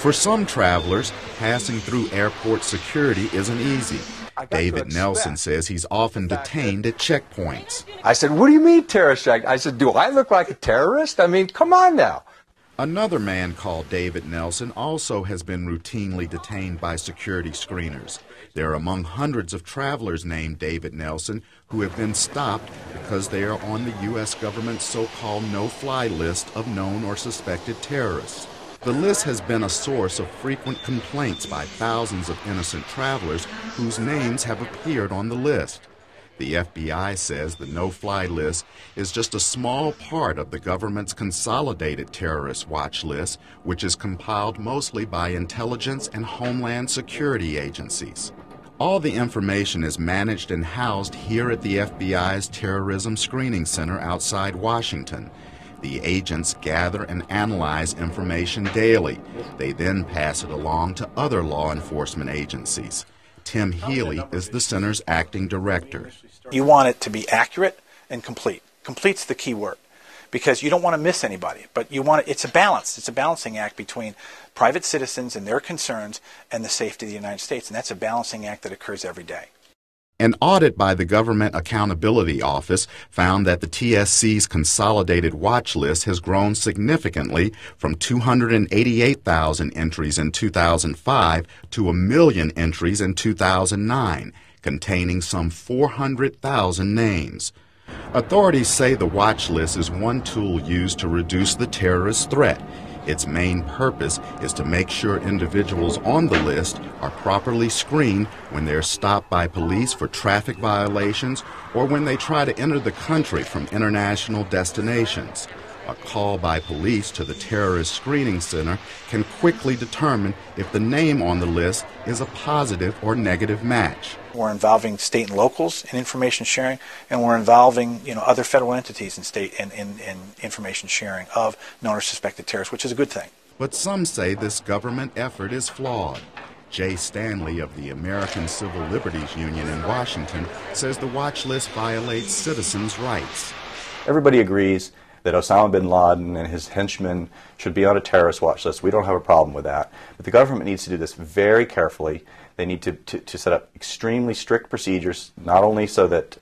For some travelers, passing through airport security isn't easy. David Nelson says he's often detained at checkpoints. I said, "What do you mean terrorist check?" I said, "Do I look like a terrorist? I mean, come on now." Another man called David Nelson also has been routinely detained by security screeners. They're among hundreds of travelers named David Nelson who have been stopped because they are on the U.S. government's so-called no-fly list of known or suspected terrorists. The list has been a source of frequent complaints by thousands of innocent travelers whose names have appeared on the list. The FBI says the no-fly list is just a small part of the government's consolidated terrorist watch list, which is compiled mostly by intelligence and homeland security agencies. All the information is managed and housed here at the FBI's Terrorism Screening Center outside Washington. The agents gather and analyze information daily. They then pass it along to other law enforcement agencies. Tim Healy is the center's acting director. You want it to be accurate and complete. Complete's the key word, because you don't want to miss anybody, but you want it's a balance. It's a balancing act between private citizens and their concerns and the safety of the United States, and that's a balancing act that occurs every day. An audit by the Government Accountability Office found that the TSC's consolidated watch list has grown significantly from 288,000 entries in 2005 to 1 million entries in 2009, containing some 400,000 names. Authorities say the watch list is one tool used to reduce the terrorist threat. Its main purpose is to make sure individuals on the list are properly screened when they're stopped by police for traffic violations or when they try to enter the country from international destinations. A call by police to the Terrorist Screening Center can quickly determine if the name on the list is a positive or negative match. We're involving state and locals in information sharing, and we're involving other federal entities in state in information sharing of known or suspected terrorists, which is a good thing. But some say this government effort is flawed. Jay Stanley of the American Civil Liberties Union in Washington says the watch list violates citizens' rights. Everybody agrees that Osama bin Laden and his henchmen should be on a terrorist watch list. We don't have a problem with that. But the government needs to do this very carefully. They need to set up extremely strict procedures, not only so that,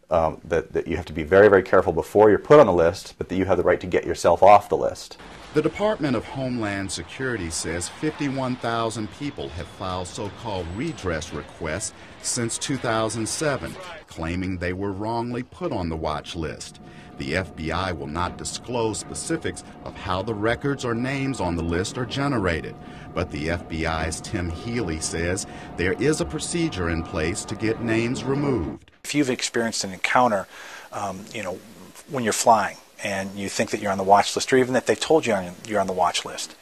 that you have to be very, very careful before you're put on a list, but that you have the right to get yourself off the list. The Department of Homeland Security says 51,000 people have filed so-called redress requests since 2007, claiming they were wrongly put on the watch list. The FBI will not disclose specifics of how the records or names on the list are generated, but the FBI's Tim Healy says there is a procedure in place to get names removed. If you've experienced an encounter, when you're flying, and you think that you're on the watch list, or even that they've told you you're on the watch list,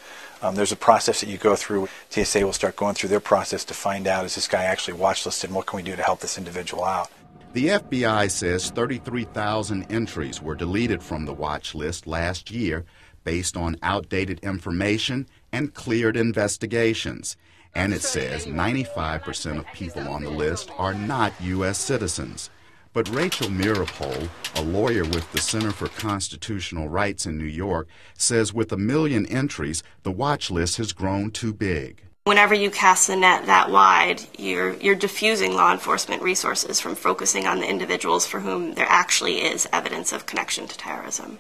there's a process that you go through. TSA will start going through their process to find out, is this guy actually watch listed, and what can we do to help this individual out? The FBI says 33,000 entries were deleted from the watch list last year based on outdated information and cleared investigations. And it says 95% of people on the list are not U.S. citizens. But Rachel Mirapole, a lawyer with the Center for Constitutional Rights in New York, says with 1 million entries, the watch list has grown too big. Whenever you cast the net that wide, you're diffusing law enforcement resources from focusing on the individuals for whom there actually is evidence of connection to terrorism.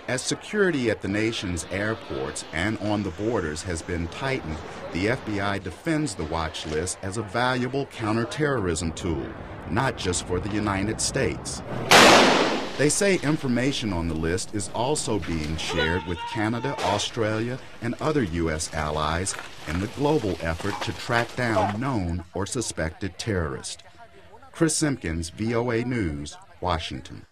As security at the nation's airports and on the borders has been tightened, the FBI defends the watch list as a valuable counterterrorism tool, not just for the United States. They say information on the list is also being shared with Canada, Australia, and other U.S. allies in the global effort to track down known or suspected terrorists. Chris Simpkins, VOA News, Washington.